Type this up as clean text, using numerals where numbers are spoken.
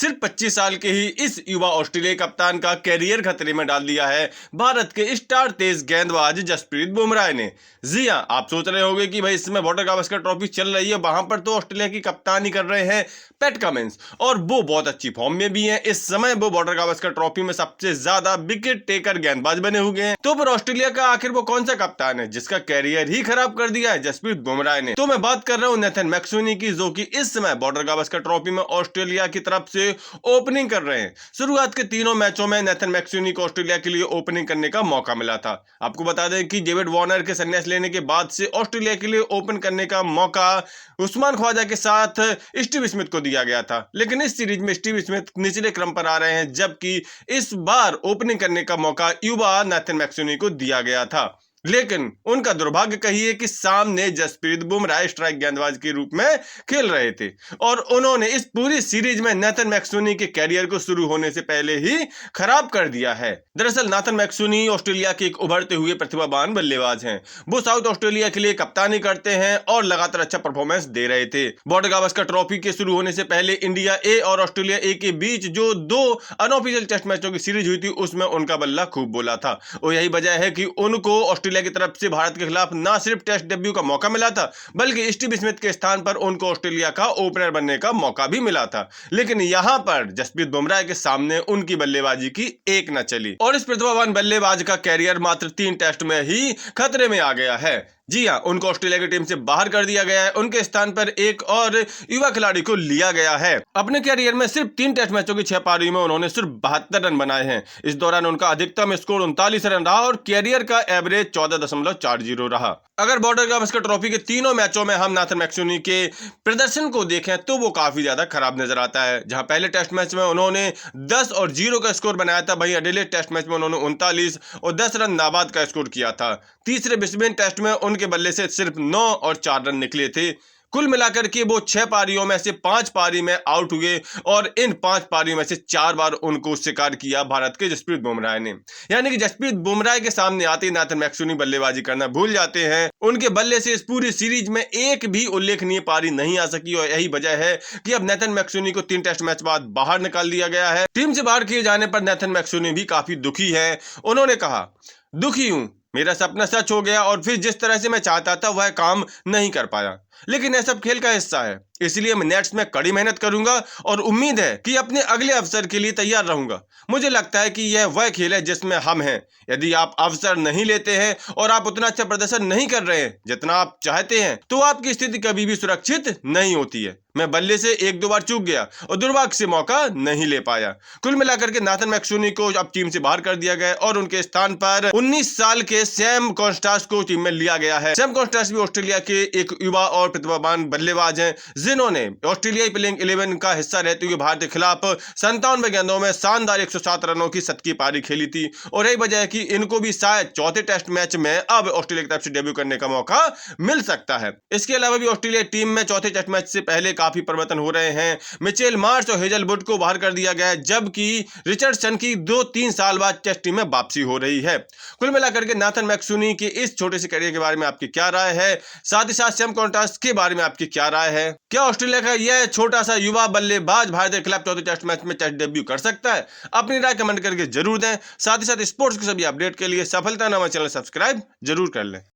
सिर्फ 25 साल के ही इस युवा ऑस्ट्रेलियाई कप्तान का कैरियर खतरे में डाल दिया है भारत के स्टार तेज गेंदबाज जसप्रीत बुमराह ने। जी हां, आप सोच रहे होंगे कि भाई इस समय बॉर्डर गावस्कर ट्रॉफी चल रही है, वहां पर तो ऑस्ट्रेलिया की कप्तानी कर रहे हैं पैट कमिंस और वो बहुत अच्छी फॉर्म में भी हैं। इस समय वो बॉर्डर गावस्कर ट्रॉफी में सबसे ज्यादा विकेट टेकर गेंदबाज बने हुए हैं। तो फिर ऑस्ट्रेलिया का आखिर वो कौन सा कप्तान है जिसका कैरियर ही खराब कर दिया है जसप्रीत बुमराह ने? तो मैं बात कर रहा हूं नेथन मैक्सवेनी की, जो कि इस समय बॉर्डर गावस्कर ट्रॉफी में ऑस्ट्रेलिया की तरफ से ओपनिंग कर रहे हैं। शुरुआत के तीनों मैचों में नेथन मैक्सवेनी को ऑस्ट्रेलिया के लिए ओपनिंग करने का मौका मिला था। आपको बता दें कि डेविड वार्नर के संन्यास लेने के बाद से ऑस्ट्रेलिया के लिए ओपन करने का मौका उस्मान ख्वाजा के साथ स्टीव स्मिथ को दिया गया था, लेकिन इस सीरीज में स्टीव स्मिथ निचले क्रम पर आ रहे हैं, जबकि इस बार ओपनिंग करने का मौका युवा नेथन मैक्सवेनी को दिया गया था। लेकिन उनका दुर्भाग्य कहिए कि सामने जसप्रीत बुमराह स्ट्राइक गेंदबाज के रूप में खेल रहे थे और उन्होंने इस पूरी सीरीज में नेथन मैक्सवेनी के कैरियर को शुरू होने से पहले ही खराब कर दिया है। दरअसल नेथन मैक्सवेनी ऑस्ट्रेलिया के एक उभरते हुए प्रतिभावान बल्लेबाज हैं। वो साउथ ऑस्ट्रेलिया के लिए कप्तानी करते हैं और लगातार अच्छा परफॉर्मेंस दे रहे थे। बॉर्डर गावस्कर ट्रॉफी के शुरू होने से पहले इंडिया ए और ऑस्ट्रेलिया ए के बीच जो दो अनऑफिशियल टेस्ट मैचों की सीरीज हुई थी, उसमें उनका बल्ला खूब बोला था और यही वजह है कि उनको ऑस्ट्रेलिया की तरफ से भारत के खिलाफ ना सिर्फ टेस्ट डेब्यू का मौका मिला था, बल्कि स्टीव स्मिथ के स्थान पर उनको ऑस्ट्रेलिया का ओपनर बनने का मौका भी मिला था। लेकिन यहां पर जसप्रीत बुमराह के सामने उनकी बल्लेबाजी की एक न चली और इस प्रतिभावान बल्लेबाज का कैरियर मात्र 3 टेस्ट में ही खतरे में आ गया है। जी हां, उनको ऑस्ट्रेलिया की टीम से बाहर कर दिया गया है। उनके स्थान पर एक और युवा खिलाड़ी को लिया गया है। अपने कैरियर में सिर्फ 3 टेस्ट मैचों की 6 पारियों में उन्होंने सिर्फ 72 रन बनाए हैं। इस दौरान उनका अधिकतम स्कोर 39 रन रहा और कैरियर का एवरेज 14.40 रहा। अगर बॉर्डर गावस्कर ट्रॉफी के तीनों मैचों में हम नेथन मैक्सवेनी के प्रदर्शन को देखें तो वो काफी ज्यादा खराब नजर आता है। जहां पहले टेस्ट मैच में उन्होंने 10 और 0 का स्कोर बनाया था, वहीं एडिलेड टेस्ट मैच में उन्होंने 39 और 10 रन नाबाद का स्कोर किया था। तीसरे ब्रिस्बेन टेस्ट में उनके बल्ले से सिर्फ 9 और 4 रन निकले थे। कुल मिलाकर के वो 6 पारियों में से 5 पारी में आउट हुए और इन 5 पारियों में से 4 बार उनको शिकार किया भारत के जसप्रीत बुमराह ने। यानी कि जसप्रीत बुमराह के सामने आते ही नेथन मैक्सवेनी बल्लेबाजी करना भूल जाते हैं। उनके बल्ले से इस पूरी सीरीज में एक भी उल्लेखनीय पारी नहीं आ सकी और यही वजह है कि अब नेथन मैक्सवेनी को 3 टेस्ट मैच बाद बाहर निकाल दिया गया है। टीम से बाहर किए जाने पर नेथन मैक्सवेनी भी काफी दुखी है। उन्होंने कहा, दुखी हूं, मेरा सपना सच हो गया और फिर जिस तरह से मैं चाहता था वह काम नहीं कर पाया, लेकिन यह सब खेल का हिस्सा है। इसलिए मैं नेट्स में कड़ी मेहनत करूंगा और उम्मीद है कि अपने अगले अवसर के लिए तैयार रहूंगा। मुझे लगता है कि यह वह खेल है जिसमें हम हैं। यदि आप अवसर नहीं लेते हैं और आप उतना अच्छा प्रदर्शन नहीं कर रहे हैं जितना आप चाहते हैं, तो आपकी स्थिति कभी भी सुरक्षित नहीं होती है। मैं बल्ले से 1-2 बार चूक गया और दुर्भाग्य से मौका नहीं ले पाया। कुल मिलाकर के नेथन मैक्सवेनी को अब टीम से बाहर कर दिया गया और उनके स्थान पर 19 साल के सैम कॉन्स्टास को टीम में लिया गया है। सैम कॉन्स्टास भी ऑस्ट्रेलिया के एक युवा और प्रतिभावान बल्लेबाज हैं, जिन्होंने ऑस्ट्रेलियाई प्लेइंग 11 का हिस्सा रहते हुए भारत के खिलाफ 57 गेंदों में शानदार 107 रनों की शतकीय पारी खेली थी और यही वजह है कि इनको भी शायद चौथे टेस्ट मैच में अब ऑस्ट्रेलिया की तरफ से डेब्यू करने का मौका मिल सकता है। इसके अलावा भी ऑस्ट्रेलिया टीम में चौथे टेस्ट मैच से पहले काफी परिवर्तन हो रहे हैं। मिचेल मार्श और हेजलवुड को बाहर कर दिया गया है, जबकि रिचर्डसन की 2-3 साल बाद टेस्ट टीम में वापसी हो रही है। कुल मिलाकर के नेथन मैक्सवेनी के इस छोटे से कैरियर के बारे में आपकी क्या राय है? साथ ही साथ सैम कॉन्स्टास के बारे में आपकी क्या राय है? क्या ऑस्ट्रेलिया का यह छोटा सा युवा बल्लेबाज भारत के खिलाफ चौथे टेस्ट मैच में टेस्ट डेब्यू कर सकता है? अपनी राय कमेंट करके जरूर दें। साथ ही साथ स्पोर्ट्स के सभी अपडेट के लिए सफलतानामा चैनल सब्सक्राइब जरूर कर लें।